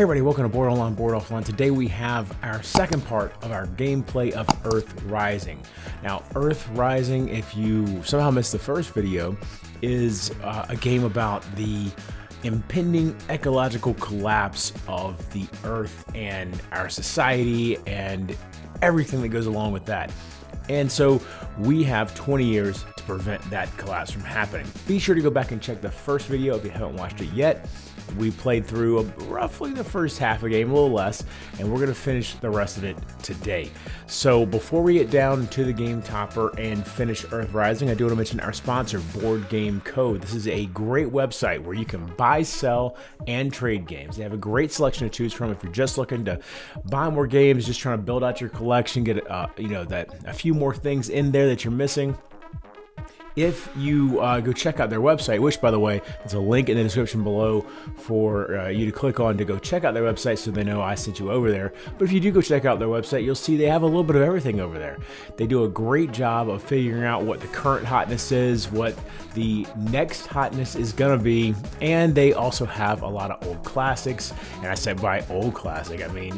Hey everybody, welcome to Board Online, Board Offline. Today we have our second part of our gameplay of Earth Rising. Now, Earth Rising, if you somehow missed the first video, is a game about the impending ecological collapse of the Earth and our society and everything that goes along with that. And so we have 20 years to prevent that collapse from happening. Be sure to go back and check the first video if you haven't watched it yet. We played through roughly the first half of the game, a little less, and we're going to finish the rest of it today. So before we get down to the game topper and finish Earth Rising, I do want to mention our sponsor, Board Game Co. This is a great website where you can buy, sell, and trade games. They have a great selection to choose from if you're just looking to buy more games, just trying to build out your collection, get a few more things in there that you're missing. If you go check out their website, which, by the way, there's a link in the description below for you to click on to go check out their website so they know I sent you over there. But if you do go check out their website, you'll see they have a little bit of everything over there. They do a great job of figuring out what the current hotness is, what the next hotness is going to be, and they also have a lot of old classics. And I said by old classic, I mean,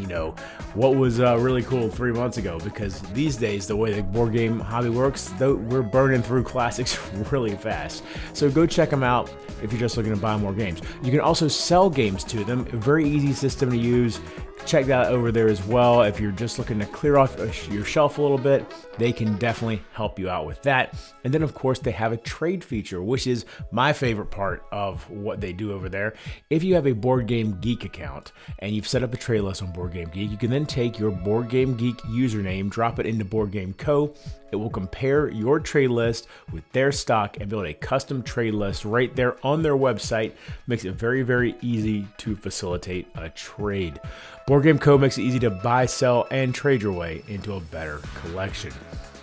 what was really cool 3 months ago, because these days, the way the board game hobby works, we're burning through classics really fast. So go check them out if you're just looking to buy more games. You can also sell games to them. A very easy system to use. Check that out over there as well. If you're just looking to clear off your shelf a little bit, they can definitely help you out with that. And then, of course, they have a trade feature, which is my favorite part of what they do over there. If you have a Board Game Geek account and you've set up a trade list on Board Game Geek, you can then take your Board Game Geek username, drop it into Board Game Co. It will compare your trade list with their stock and build a custom trade list right there on their website. Makes it very, very easy to facilitate a trade. Board Game Co. makes it easy to buy, sell, and trade your way into a better collection.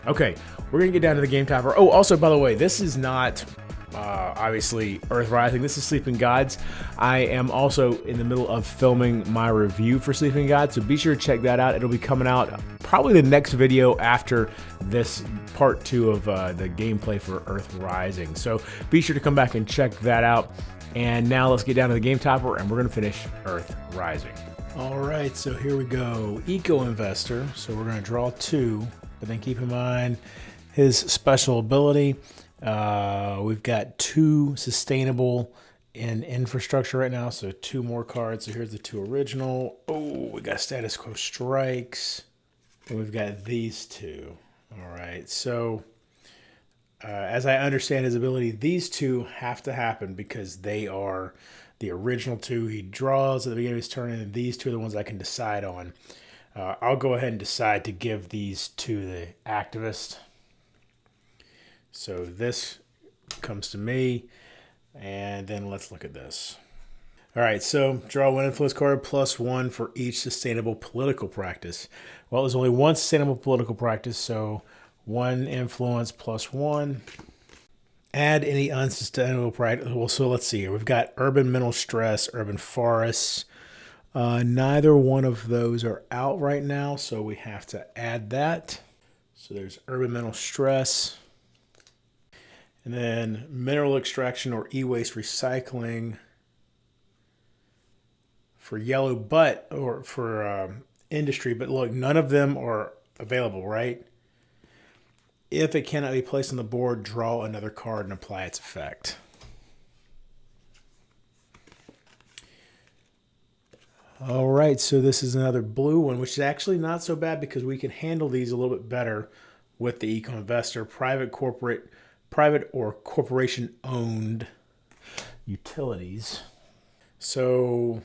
Okay, we're going to get down to the game topper. Oh, also, by the way, this is not obviously Earth Rising. This is Sleeping Gods. I am also in the middle of filming my review for Sleeping Gods, so be sure to check that out. It'll be coming out probably the next video after this part 2 of the gameplay for Earth Rising. So be sure to come back and check that out. And now let's get down to the game topper, and we're going to finish Earth Rising. All right, so here we go. Eco Investor. So we're going to draw 2, but then keep in mind his special ability. We've got 2 sustainable in infrastructure right now, so 2 more cards. So here's the 2 original. Oh, we got status quo strikes, and we've got these 2. All right, so as I understand his ability, these 2 have to happen because they are the original 2 he draws at the beginning of his turn, and these 2 are the ones I can decide on. I'll go ahead and decide to give these to the activist. So this comes to me, and then let's look at this. All right, so draw 1 influence card +1 for each sustainable political practice. Well, there's only 1 sustainable political practice, so 1 influence +1. Add any unsustainable practice. Well, so let's see here. We've got urban mental stress, urban forests. Neither one of those are out right now, so we have to add that. So there's urban mental stress. And then mineral extraction or e-waste recycling for yellow, or for industry. But look, none of them are available, right? If it cannot be placed on the board, draw another card and apply its effect. All right, so this is another blue one, which is actually not so bad because we can handle these a little bit better with the Eco Investor. Private or corporation-owned utilities. So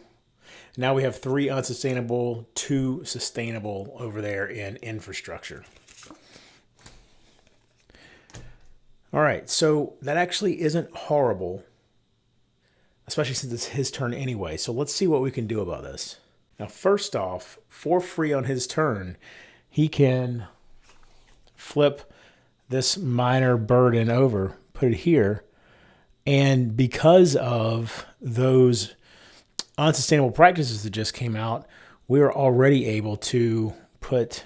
now we have 3 unsustainable, 2 sustainable over there in infrastructure. All right, so that actually isn't horrible, especially since it's his turn anyway. So let's see what we can do about this. Now, first off, for free on his turn, he can flip this minor burden over, put it here, and because of those unsustainable practices that just came out, we are already able to put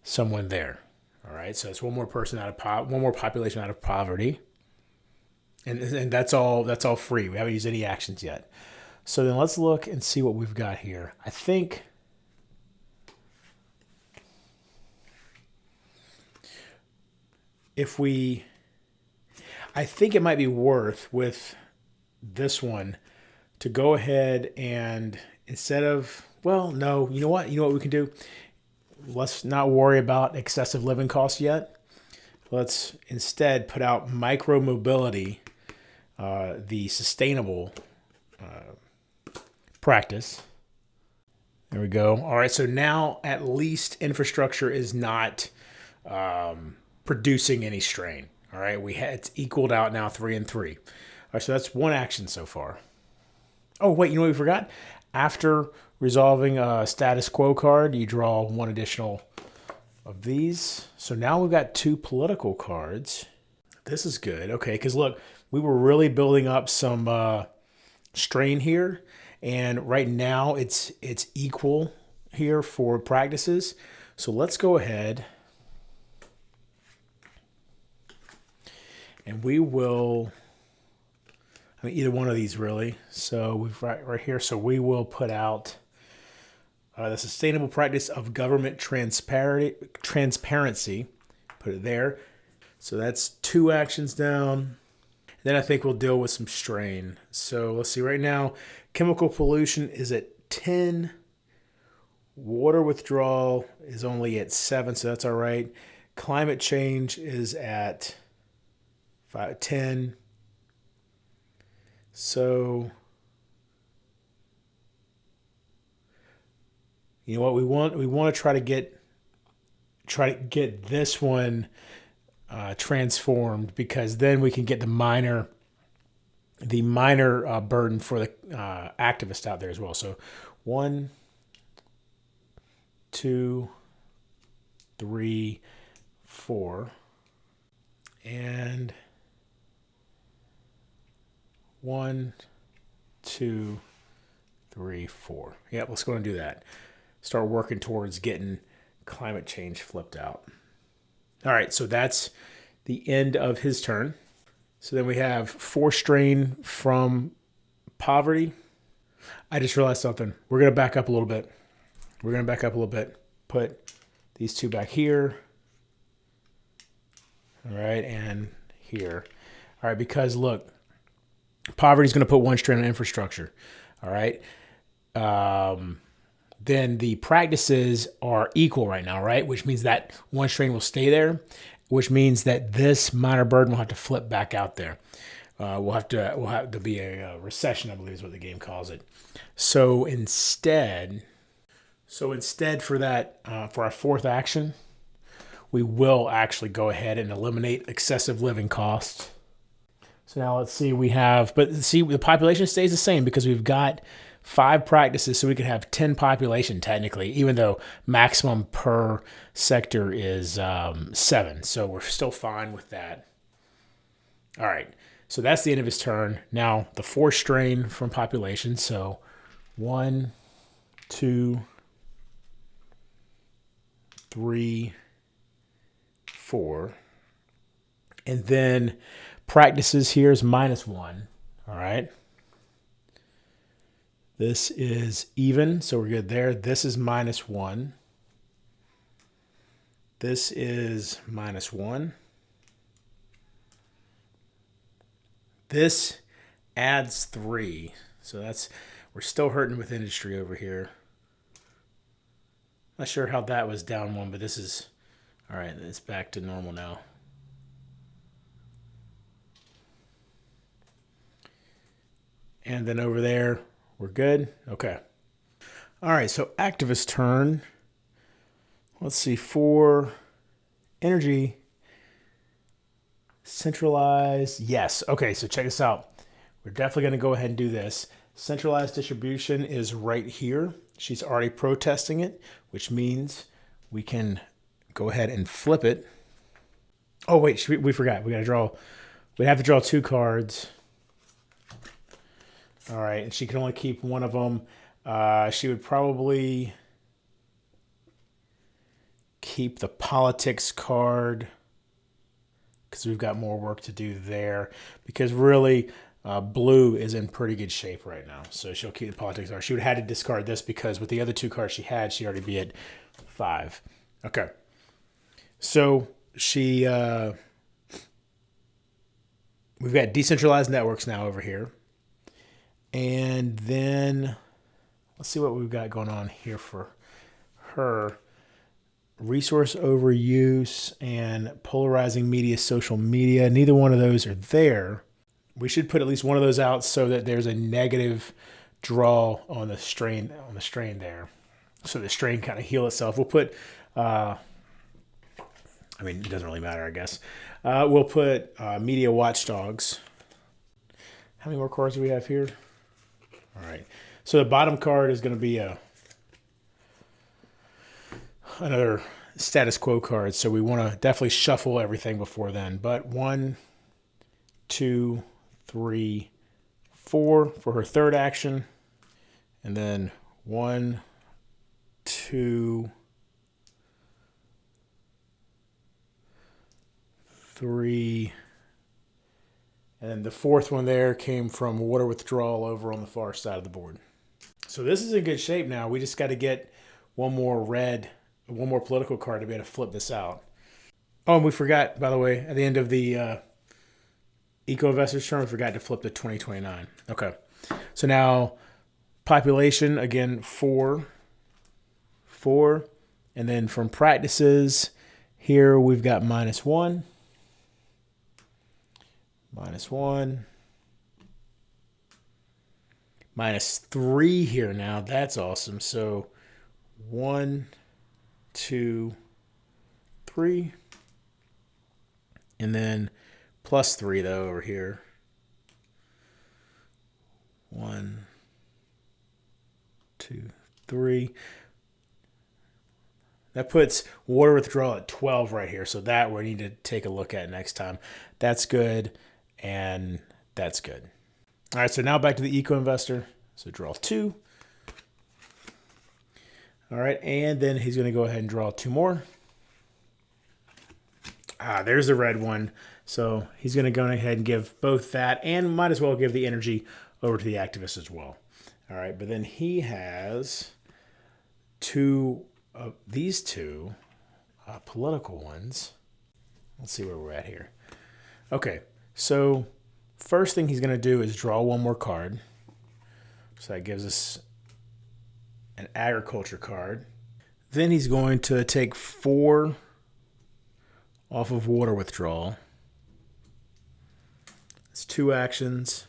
someone there. All right, so it's one more person one more population out of poverty, and that's all free. We haven't used any actions yet. So then let's look and see what we've got here. I think it might be worth with this one to go ahead and instead of, well, no, you know what we can do? Let's not worry about excessive living costs yet. Let's instead put out micro mobility, the sustainable practice. There we go. All right, so now at least infrastructure is not producing any strain. All right, it's equaled out now 3 and 3. All right, so that's one action so far. Oh, wait, you know what we forgot? After resolving a status quo card, you draw one additional of these. So now we've got 2 political cards. This is good. Okay, because look, we were really building up some strain here, and right now it's equal here for practices. So let's go ahead and we will, I mean, either one of these really. So we've right here. So we will put out the sustainable practice of government transparency. Put it there. So that's 2 actions down. Then I think we'll deal with some strain. So let's see. Right now, chemical pollution is at 10. Water withdrawal is only at 7, so that's all right. Climate change is at 10. So, you know what we want to try to get this one transformed, because then we can get the minor burden for the activists out there as well. So 1, 2, 3, 4, and 1, 2, 3, 4. Yep, let's go and do that. Start working towards getting climate change flipped out. All right, so that's the end of his turn. So then we have 4 strain from poverty. I just realized something. We're going to back up a little bit. Put these 2 back here. All right, and here. All right, because look, poverty is going to put 1 strain on infrastructure. All right. Then the practices are equal right now, right? Which means that 1 strain will stay there, which means that this minor burden will have to flip back out there. We'll have to be a recession, I believe is what the game calls it. So instead for that, for our 4th action, we will actually go ahead and eliminate excessive living costs. So now let's see, the population stays the same because we've got 5 practices, so we could have 10 population technically, even though maximum per sector is 7. So we're still fine with that. All right, so that's the end of his turn. Now the 4 strain from population. So 1, 2, 3, 4, and then practices here is -1. All right. This is even, so we're good there. This is -1. This is -1. This adds 3. So we're still hurting with industry over here. Not sure how that was down 1, but this is, all right, it's back to normal now. And then over there, we're good. Okay. All right, so activist turn. Let's see, for energy, centralized. Yes. Okay, so check this out. We're definitely going to go ahead and do this. Centralized distribution is right here. She's already protesting it, which means we can go ahead and flip it. Oh, wait, we forgot. We have to draw 2 cards. All right, and she can only keep one of them. She would probably keep the politics card because we've got more work to do there. Because really, Blue is in pretty good shape right now, so she'll keep the politics are. She would have had to discard this because with the other 2 cards she had, she'd already be at 5. Okay. So she, we've got decentralized networks now over here. And then let's see what we've got going on here for her. Resource overuse and polarizing media, social media. Neither one of those are there. We should put at least one of those out so that there's a negative draw on the strain there. So the strain kind of heal itself. We'll put, I mean, it doesn't really matter, I guess. We'll put media watchdogs. How many more cards do we have here? All right. So the bottom card is going to be another status quo card. So we want to definitely shuffle everything before then. But 1, 2, 3, 4 for her third action. And then 1, 2, 3. And then the fourth one there came from water withdrawal over on the far side of the board. So this is in good shape now. We just got to get one more political card to be able to flip this out. Oh, and we forgot, by the way, at the end of the Eco Investor's turn, we forgot to flip to 2029. Okay. So now population, again, 4. And then from practices, here we've got -1. -1. -3 here now. That's awesome. So 1, 2, 3. And then +3 though over here. 1, 2, 3. That puts water withdrawal at 12 right here. So that we need to take a look at next time. That's good. And that's good. All right, so now back to the Eco Investor. So draw 2. All right, and then he's going to go ahead and draw 2 more. There's the red one. So he's going to go ahead and give both that and might as well give the energy over to the activist as well. All right, but then he has these two political ones. Let's see where we're at here. Okay, so first thing he's going to do is draw 1 more card. So that gives us an agriculture card. Then he's going to take 4 off of water withdrawal. It's 2 actions.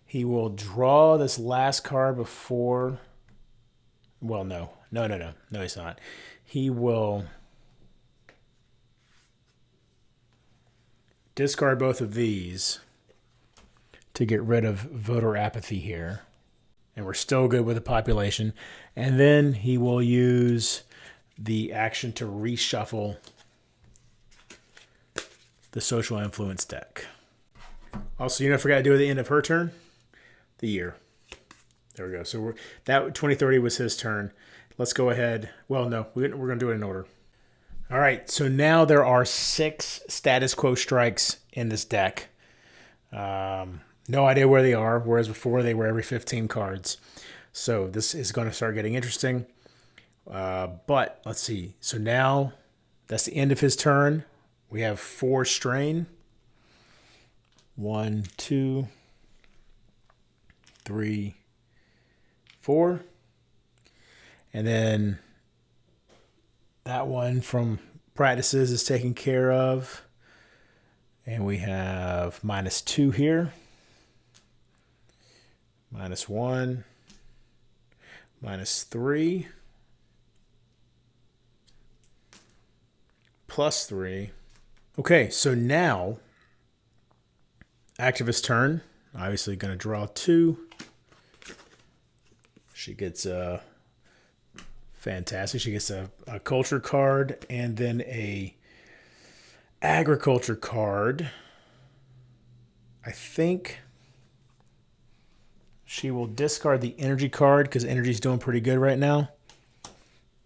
He will draw this last card before. Well, no, he's not. He will discard both of these to get rid of voter apathy here. And we're still good with the population. And then he will use the action to reshuffle the social influence deck. Also, I forgot to do at the end of her turn, the year. There we go. So that 2030 was his turn. Let's go ahead. Well, no, we're going to do it in order. All right. So now there are 6 status quo strikes in this deck. No idea where they are, whereas before they were every 15 cards. So this is going to start getting interesting. But let's see. So now that's the end of his turn. We have 4 strain. 1, 2, 3, 4. And then that one from practices is taken care of. And we have -2 here. -1. -3. +3. Okay, so now activist turn. Obviously going to draw 2. She gets a fantastic. She gets a culture card and then a agriculture card. I think she will discard the energy card because energy's doing pretty good right now,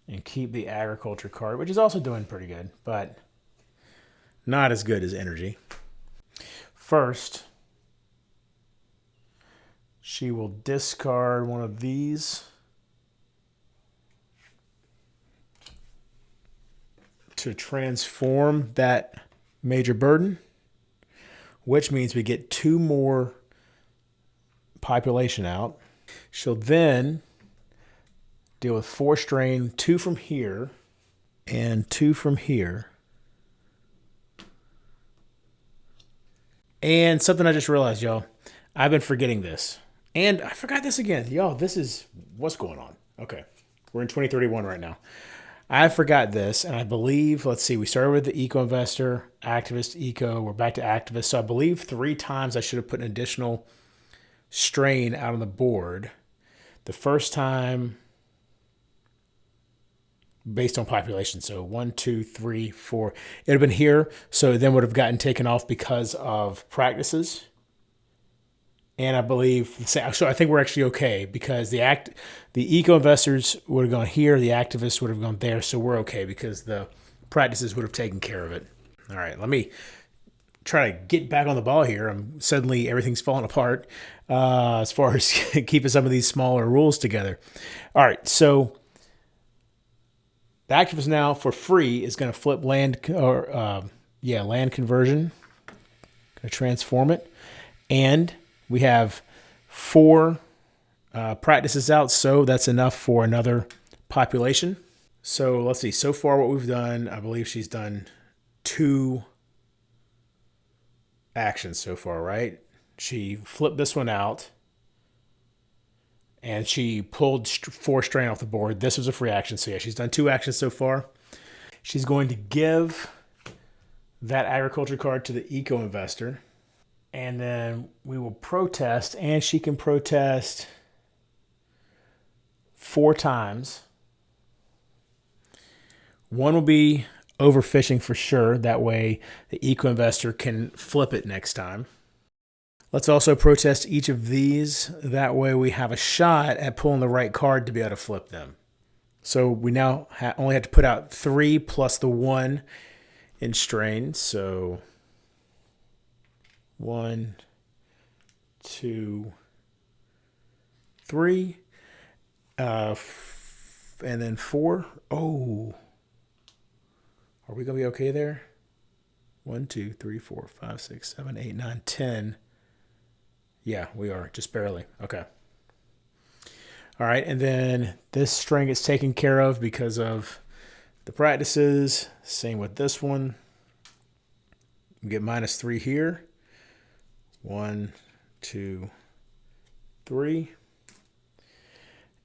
and keep the agriculture card, which is also doing pretty good, but not as good as energy. First, She will discard one of these to transform that major burden, which means we get 2 more population out. She'll then deal with 4 strain, 2 from here and 2 from here. And something I just realized, y'all, I've been forgetting this. And I forgot this again. Y'all, this is what's going on. Okay. We're in 2031 right now. I forgot this, and I believe, let's see, we started with the eco investor, activist, eco, we're back to activist. So I believe 3 times I should have put an additional strain out on the board. The first time based on population. So 1, 2, 3, 4. It would have been here, so then would have gotten taken off because of practices. And I believe, so I think we're actually okay because the eco investors would have gone here, the activists would have gone there, so we're okay because the practices would have taken care of it. All right, let me try to get back on the ball here. Suddenly everything's falling apart as far as keeping some of these smaller rules together. All right, so the activist now for free is going to flip land land conversion, going to transform it, and we have 4 practices out, so that's enough for another population. So let's see. So far what we've done, I believe she's done 2 actions so far, right? She flipped this one out, and she pulled 4 strain off the board. This was a free action, so yeah, she's done 2 actions so far. She's going to give that agriculture card to the eco investor. And then we will protest, and she can protest 4 times. One will be overfishing for sure. That way the eco investor can flip it next time. Let's also protest each of these. That way we have a shot at pulling the right card to be able to flip them. So we now only have to put out 3 plus the 1 in strain. So 1, 2, 3, and then 4. Oh, are we gonna be okay there? 1, 2, 3, 4, 5, 6, 7, 8, 9, 10. Yeah, we are just barely. Okay. All right, and then this string is taken care of because of the practices. Same with this one. We get -3 here. 1, 2, 3.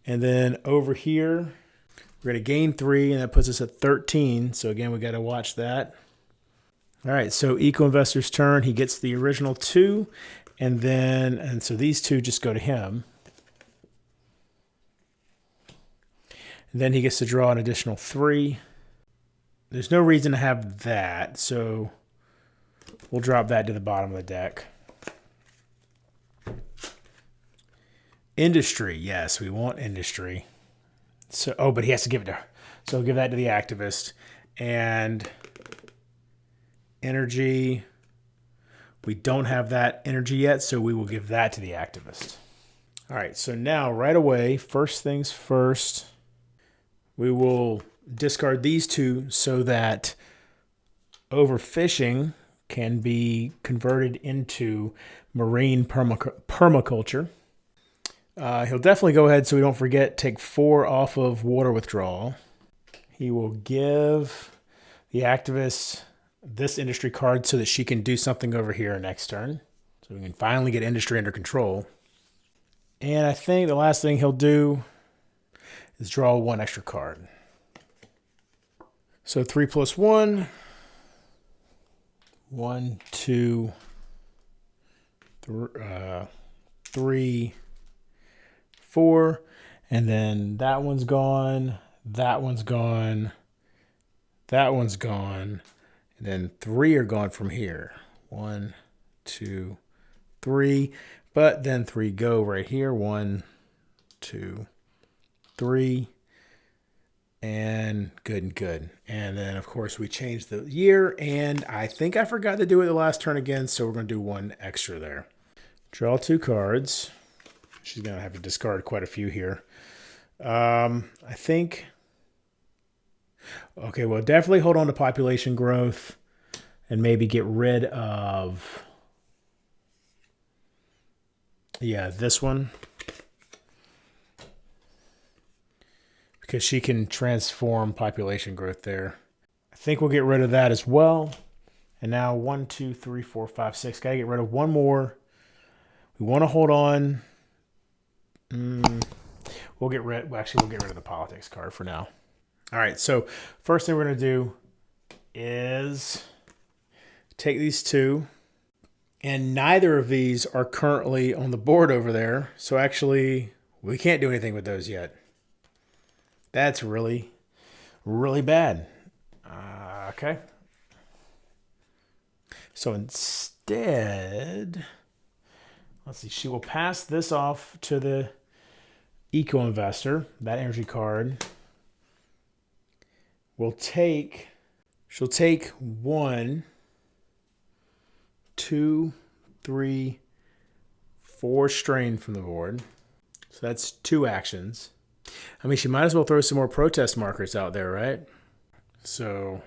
And then over here, we're going to gain 3, and that puts us at 13. So again, we got to watch that. All right, so eco investor's turn. He gets the original 2, and so these 2 just go to him. And then he gets to draw an additional 3. There's no reason to have that, so we'll drop that to the bottom of the deck. Industry, yes, we want industry. So, but he has to give it to her. So we'll give that to the activist. And energy, we don't have that energy yet, so we will give that to the activist. All right, so now right away, first things first, we will discard these 2 so that overfishing can be converted into marine permaculture. He'll definitely go ahead, so we don't forget, take 4 off of water withdrawal. He will give the activist this industry card so that she can do something over here next turn. So we can finally get industry under control. And I think the last thing he'll do is draw 1 extra card. So 3 plus 1. 1, 2, 3, 4, and then that one's gone, that one's gone, that one's gone, and then 3 are gone from here. 1, 2, 3, but then 3 go right here. 1, 2, 3, and good and good. And then of course we changed the year, and I think I forgot to do it the last turn again, so we're going to do 1 extra there. Draw 2 cards. She's going to have to discard quite a few here. I think... Okay, well, definitely hold on to population growth and maybe get rid of... Yeah, this one. Because she can transform population growth there. I think we'll get rid of that as well. And now 1, 2, 3, 4, 5, 6. Got to get rid of one more. We want to hold on. We'll get rid of the politics card for now. All right, so first thing we're going to do is take these two. And neither of these are currently on the board over there. So actually, we can't do anything with those yet. That's really, really bad. Okay. So instead, let's see. She will pass this off to the Eco Investor, that energy card. She'll take 1, 2, 3, 4 strain from the board. So that's 2 actions. I mean, she might as well throw some more protest markers out there, right? So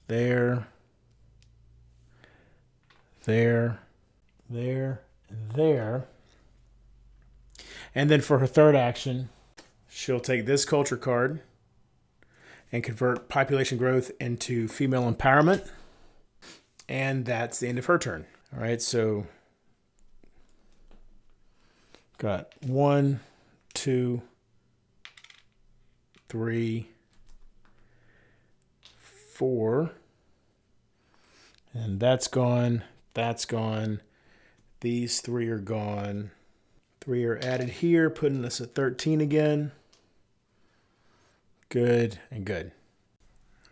there, and there. And then for her third action, she'll take this culture card and convert population growth into female empowerment. And that's the end of her turn. All right, so got 1, 2, 3, 4. And that's gone. That's gone. These 3 are gone. 3 are added here, putting us at 13 again. Good and good.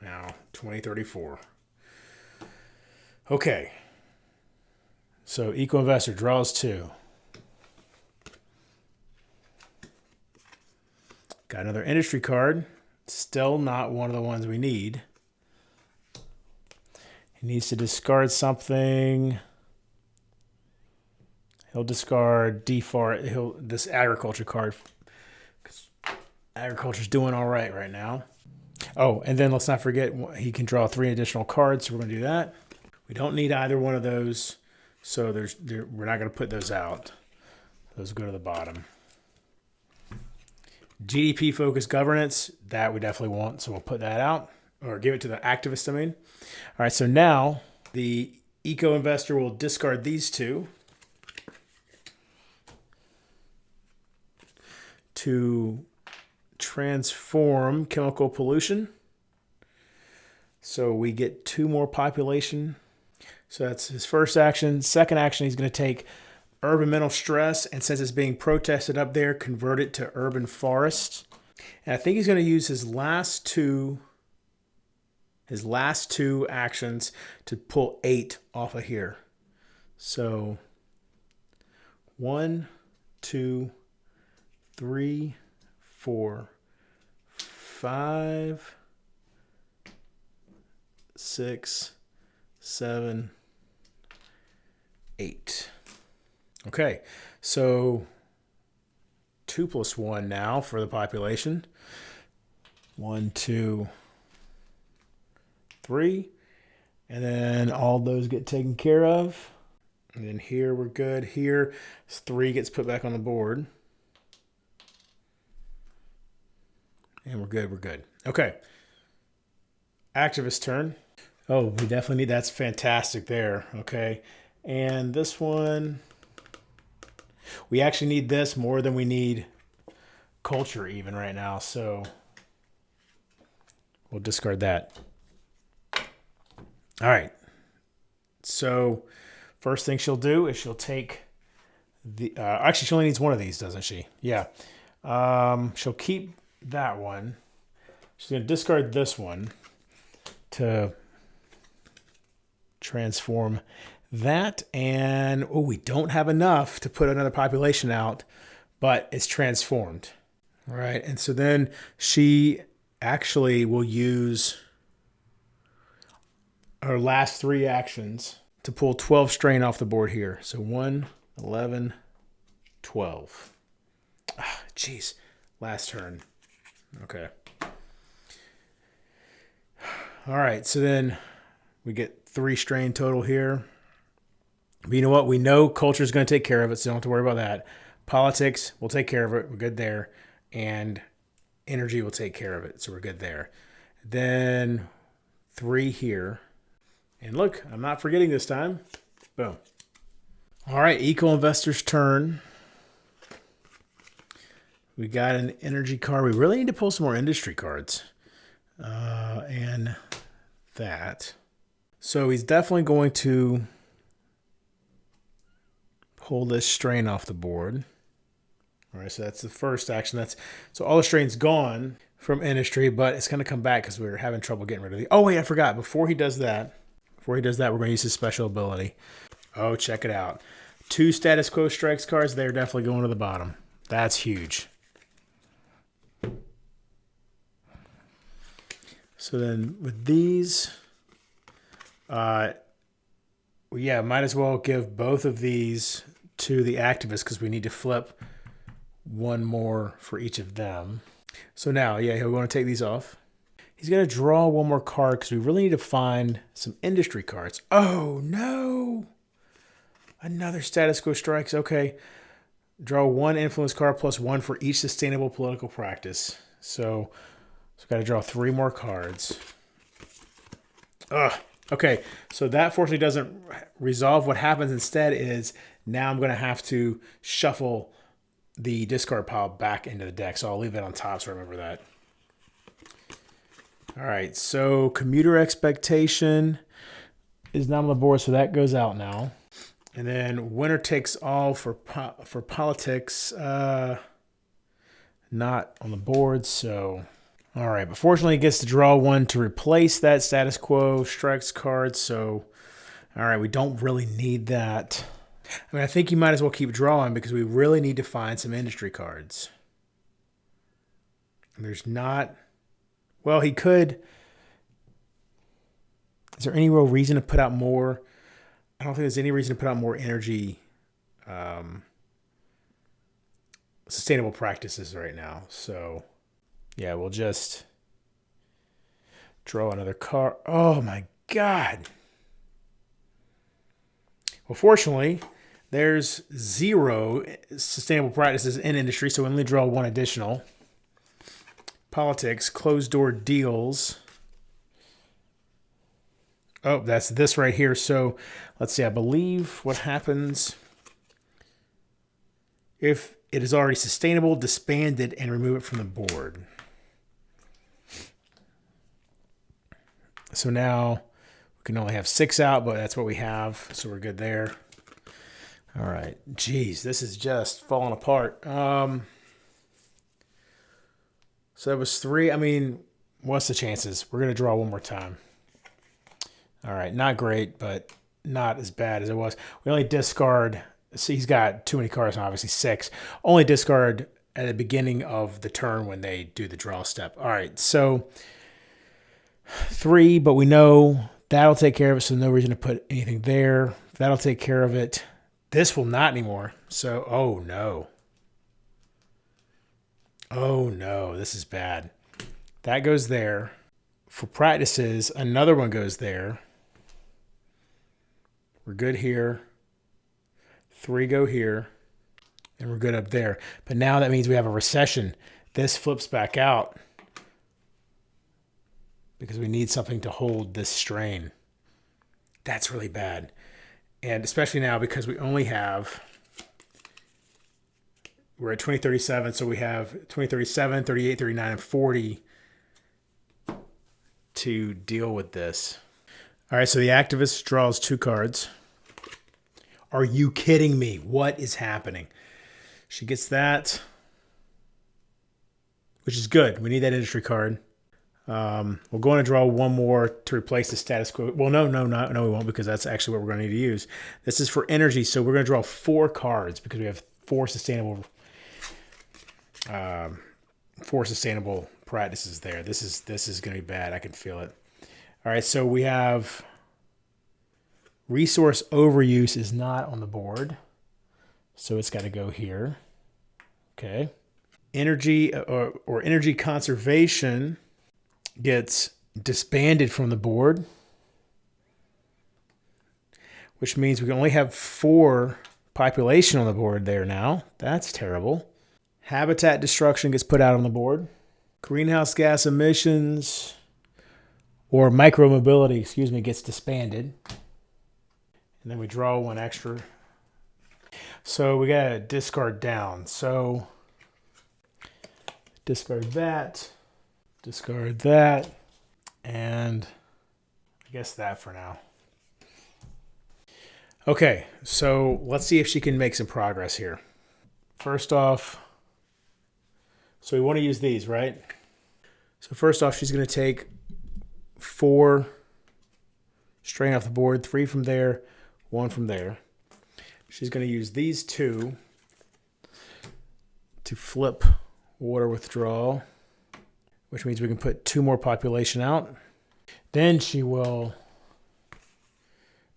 Now, 2034. Okay. So, Eco Investor draws 2. Got another industry card. Still not one of the ones we need. He needs to discard something. He'll discard this agriculture card. Because agriculture's doing all right now. Oh, and then let's not forget he can draw 3 additional cards, so we're going to do that. We don't need either one of those, so we're not going to put those out. Those go to the bottom. GDP focused governance, that we definitely want, so we'll put that out, or give it to the activist, I mean. All right, so now the Eco Investor will discard these 2 to transform chemical pollution. So we get 2 more population. So that's his first action. Second action, he's going to take urban mental stress, and since it's being protested up there, convert it to urban forest. And I think he's going to use his last two actions to pull 8 off of here. So 1, 2, 3, 4, 5, 6, 7, 8. Okay, so 2 plus 1 now for the population. 1, 2, 3. And then all those get taken care of. And then here we're good. Here, 3 gets put back on the board. And we're good. Okay. Activist turn. Oh, we definitely need, that's fantastic there. Okay. And this one, we actually need this more than we need culture even right now. So we'll discard that. All right. So first thing she'll do is she'll take the, actually she only needs one of these, doesn't she? Yeah. She'll keep that one. She's going to discard this one to transform that. And, oh, we don't have enough to put another population out, but it's transformed. All right. And so then she actually will use her last 3 actions to pull 12 strain off the board here. So 1, 11, 12. Jeez. Last turn. Okay. All right. So then we get 3 strain total here. But you know what? We know culture is going to take care of it, so don't have to worry about that. Politics will take care of it. We're good there. And energy will take care of it, so we're good there. Then 3 here. And look, I'm not forgetting this time. Boom. All right, eco investor's turn. We got an energy card. We really need to pull some more industry cards. And that. So he's definitely going to pull this strain off the board. All right, so that's the first action. So all the strain's gone from industry, but it's going to come back because we were having trouble getting rid of the. Oh wait, I forgot. Before he does that, we're going to use his special ability. Oh, check it out. 2 status quo strikes cards. They're definitely going to the bottom. That's huge. So then with these, yeah, might as well give both of these to the activists because we need to flip 1 more for each of them. So now, yeah, he'll want to take these off. He's going to draw 1 more card because we really need to find some industry cards. Oh, no. Another status quo strikes. Okay. Draw 1 influence card plus 1 for each sustainable political practice. So we've got to draw 3 more cards. Ugh. Okay, so that fortunately doesn't resolve. What happens instead is now I'm going to have to shuffle the discard pile back into the deck. So I'll leave that on top so remember that. All right, so commuter expectation is not on the board, so that goes out now. And then winner takes all for politics, not on the board, so... All right, but fortunately, he gets to draw 1 to replace that status quo strikes card. So, all right, we don't really need that. I mean, I think you might as well keep drawing because we really need to find some industry cards. And there's not... Well, he could... Is there any real reason to put out more? I don't think there's any reason to put out more energy sustainable practices right now. So... Yeah, we'll just draw another card. Oh, my God. Well, fortunately, there's 0 sustainable practices in industry, so we only draw 1 additional. Politics, closed door deals. Oh, that's this right here. So let's see. I believe what happens if it is already sustainable, disband it, and remove it from the board. So now we can only have 6 out, but that's what we have. So we're good there. All right. Jeez, this is just falling apart. So that was 3. I mean, what's the chances? We're going to draw 1 more time. All right. Not great, but not as bad as it was. We only discard. See, he's got too many cards now, obviously 6. Only discard at the beginning of the turn when they do the draw step. All right. So... 3, but we know that'll take care of it, so no reason to put anything there. That'll take care of it. This will not anymore. So, oh no. Oh no, this is bad. That goes there. For practices, another one goes there. We're good here. 3 go here. And we're good up there. But now that means we have a recession. This flips back out. Because we need something to hold this strain. That's really bad. And especially now because we only have... We're at 2037, so we have 2037, 38, 39, and 40 to deal with this. All right, so the activist draws 2 cards. Are you kidding me? What is happening? She gets that, which is good. We need that industry card. We're going to draw 1 more to replace the status quo. Well, no, we won't, because that's actually what we're going to need to use. This is for energy, so we're going to draw 4 cards because we have 4 sustainable practices there. This is going to be bad. I can feel it. All right, so we have resource overuse is not on the board. So it's got to go here. Okay. Energy or energy conservation gets disbanded from the board, which means we can only have 4 population on the board there now. That's terrible. Habitat destruction gets put out on the board. Greenhouse gas emissions or micromobility, gets disbanded. And then we draw 1 extra. So we got to discard down. So discard that, and I guess that for now. Okay, so let's see if she can make some progress here. First off, so we want to use these, right? So first off, she's going to take 4 strain off the board, 3 from there, 1 from there. She's going to use these 2 to flip water withdrawal, which means we can put 2 more population out. Then she will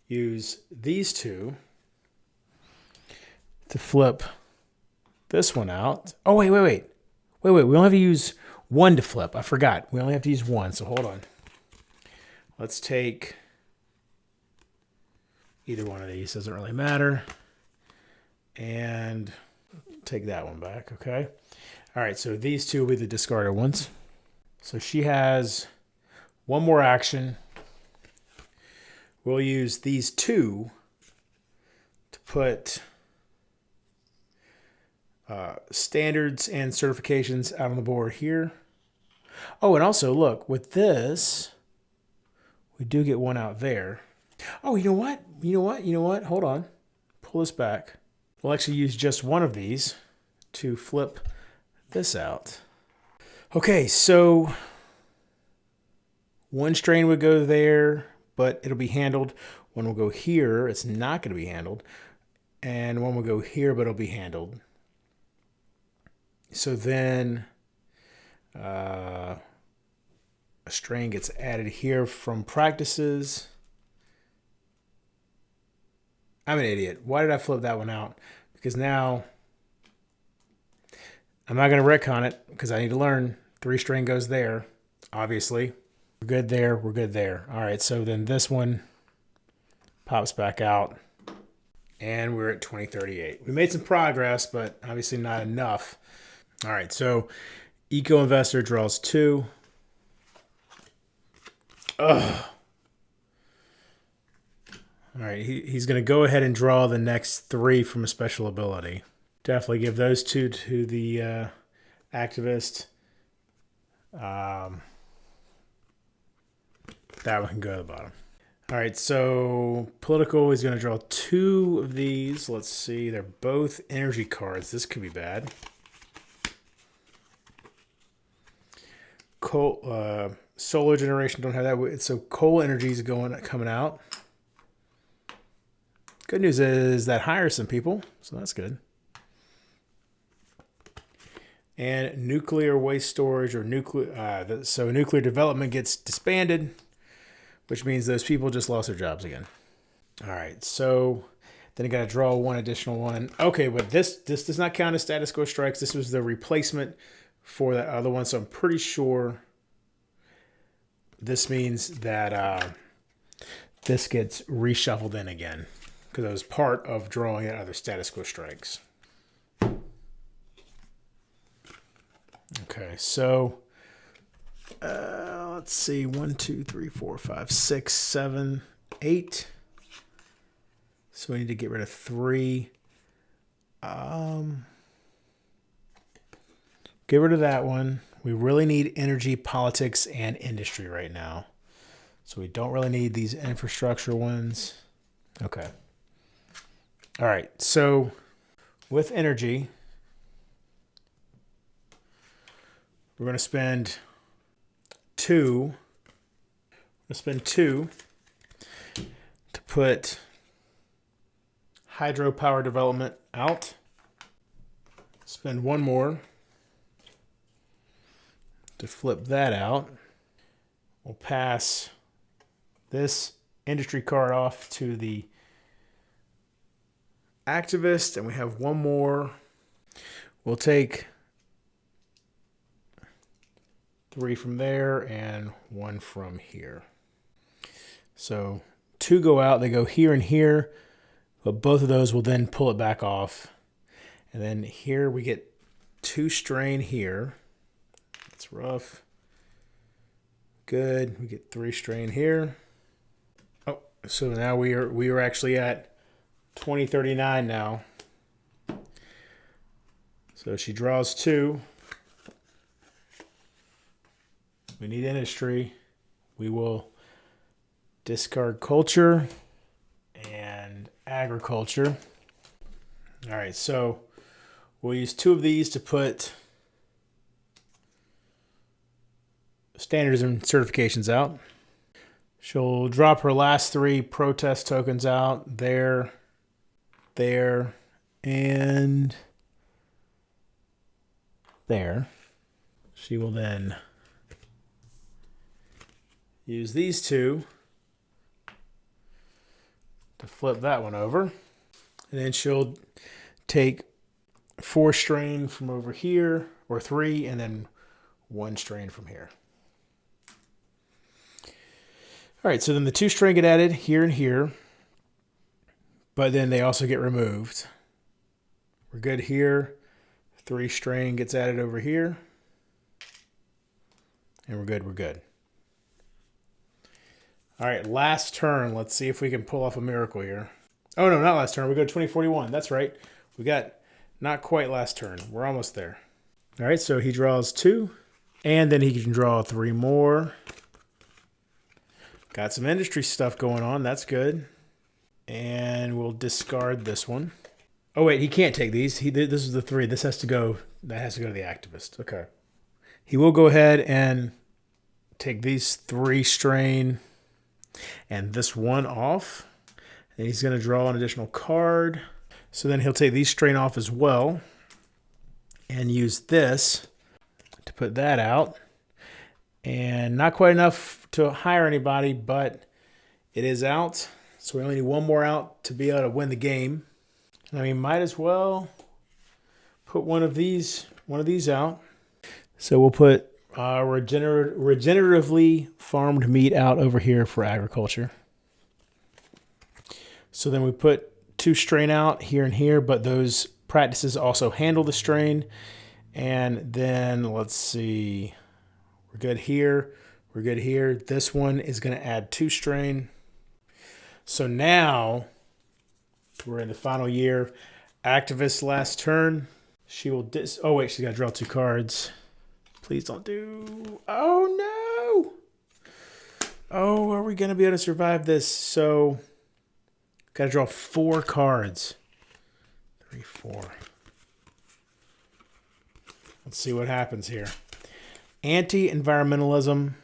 use these 2 to flip this one out. Oh, wait. We only have to use 1 to flip. I forgot. We only have to use 1, so hold on. Let's take either one of these. Doesn't really matter. And take that one back, okay? All right, so these 2 will be the discarded ones. So she has 1 more action. We'll use these 2 to put standards and certifications out on the board here. Oh, and also look, with this, we do get 1 out there. Oh, you know what? Hold on. Pull this back. We'll actually use just 1 of these to flip this out. Okay, so 1 strain would go there, but it'll be handled. 1 will go here. It's not going to be handled. And 1 will go here, but it'll be handled. So then a strain gets added here from practices. I'm an idiot. Why did I flip that one out? Because now I'm not going to retcon it because I need to learn. 3 strain goes there, obviously. We're good there. We're good there. All right, so then this one pops back out, and we're at 2038. We made some progress, but obviously not enough. All right, so Eco Investor draws 2. Ugh. All right, he's going to go ahead and draw the next 3 from a special ability. Definitely give those 2 to the activist. That one can go to the bottom. All right, so political is going to draw 2 of these. Let's see, they're both energy cards. This could be bad. Coal, solar generation, don't have that. So coal energy is coming out. Good news is that hires some people, so that's good. And nuclear waste storage or nuclear, so nuclear development gets disbanded, which means those people just lost their jobs again. All right, so then I got to draw 1 additional one. Okay, but this does not count as status quo strikes. This was the replacement for that other one, so I'm pretty sure this means that this gets reshuffled in again because it was part of drawing at other status quo strikes. Okay, so let's see, 1, 2, 3, 4, 5, 6, 7, 8. So we need to get rid of 3. Get rid of that one. We really need energy, politics, and industry right now. So we don't really need these infrastructure ones. Okay. All right, so with energy, we're going to spend 2. To put hydropower development out. Spend 1 more to flip that out. We'll pass this industry card off to the activist, and we have one more. We'll take 3 from there and 1 from here. So 2 go out, they go here and here, but both of those will then pull it back off. And then here we get 2 strain here. That's rough. Good. We get 3 strain here. Oh, so now we are actually at 2039 now. So she draws 2. We need industry. We will discard culture and agriculture. All right, so we'll use 2 of these to put standards and certifications out. She'll drop her last 3 protest tokens out there, and there. She will then use these 2 to flip that one over. And then she'll take 4 strain from over here, or 3, and then 1 strain from here. All right, so then the 2 strain get added here and here, but then they also get removed. We're good here. 3 strain gets added over here. And we're good. All right, last turn. Let's see if we can pull off a miracle here. Oh, no, not last turn. We go to 2041. That's right. We got not quite last turn. We're almost there. All right, so he draws 2. And then he can draw 3 more. Got some industry stuff going on. That's good. And we'll discard this one. Oh, wait, he can't take these. This is the 3. This has to go. That has to go to the activist. Okay. He will go ahead and take these 3 strain and this 1 off. And he's going to draw an additional card. So then he'll take these strain off as well and use this to put that out. And not quite enough to hire anybody, but it is out. So we only need 1 more out to be able to win the game. I mean, might as well put one of these out. So we'll put regeneratively farmed meat out over here for agriculture. So then we put 2 strain out here and here, but those practices also handle the strain. And then let's see, we're good here. We're good here. This one is going to add 2 strain. So now we're in the final year. Activist last turn. She will oh wait, she's got to draw 2 cards. Please don't do. Oh no. Oh, are we going to be able to survive this? So got to draw 4 cards. 3, 4. Let's see what happens here. Anti-environmentalism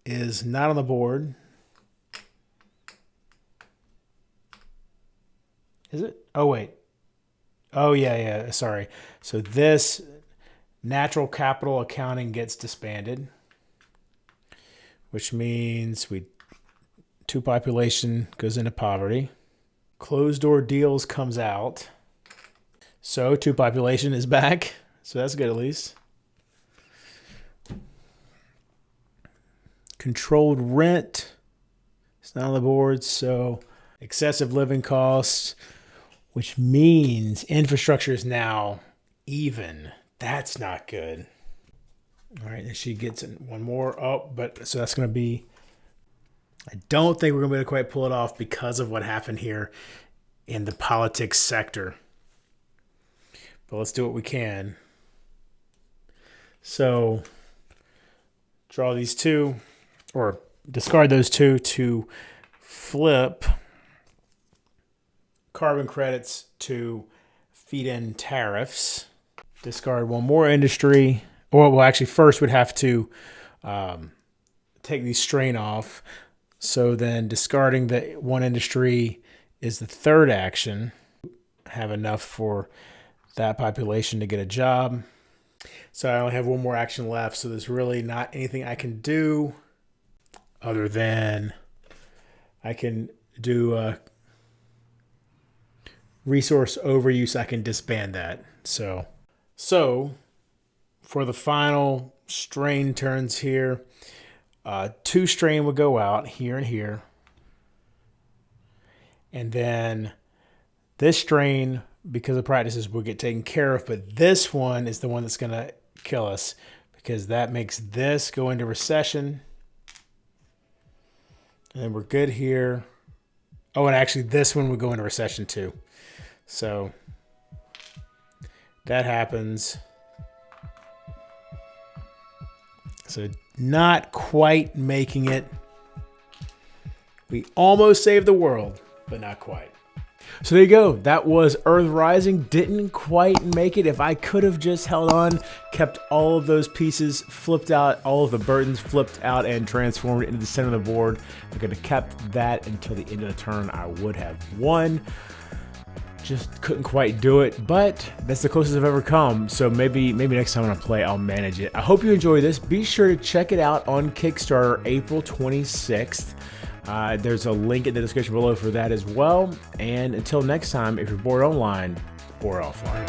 is not on the board. Is it? Oh, wait. Oh, yeah. Sorry. So this natural capital accounting gets disbanded, which means 2 population goes into poverty. Closed door deals comes out. So 2 population is back. So that's good at least. Controlled rent. It's not on the board. So excessive living costs, which means infrastructure is now even. That's not good. All right, and she gets 1 more. Oh, but so that's going to be. I don't think we're going to be able to quite pull it off because of what happened here in the politics sector. But let's do what we can. So draw these 2, or discard those 2 to flip carbon credits to feed in tariffs. Discard 1 more industry. Or, well, actually, first we'd have to take these strain off. So then discarding the 1 industry is the 3rd action. Have enough for that population to get a job. So I only have 1 more action left. So there's really not anything I can do other than I can do resource overuse, I can disband that. So for the final strain turns here, 2 strain would go out here and here. And then this strain, because of practices, will get taken care of. But this one is the one that's going to kill us, because that makes this go into recession. And then we're good here. Oh, and actually this one would go into recession too. So that happens. So not quite making it. We almost saved the world, but not quite. So there you go. That was Earth Rising. Didn't quite make it. If I could have just held on, kept all of those pieces flipped out, all of the burdens flipped out and transformed into the center of the board, I could have kept that until the end of the turn, I would have won. Just couldn't quite do it, but that's the closest I've ever come. So maybe next time when I play, I'll manage it. I hope you enjoy this. Be sure to check it out on Kickstarter, April 26th. There's a link in the description below for that as well. And until next time, if you're bored online, bored offline.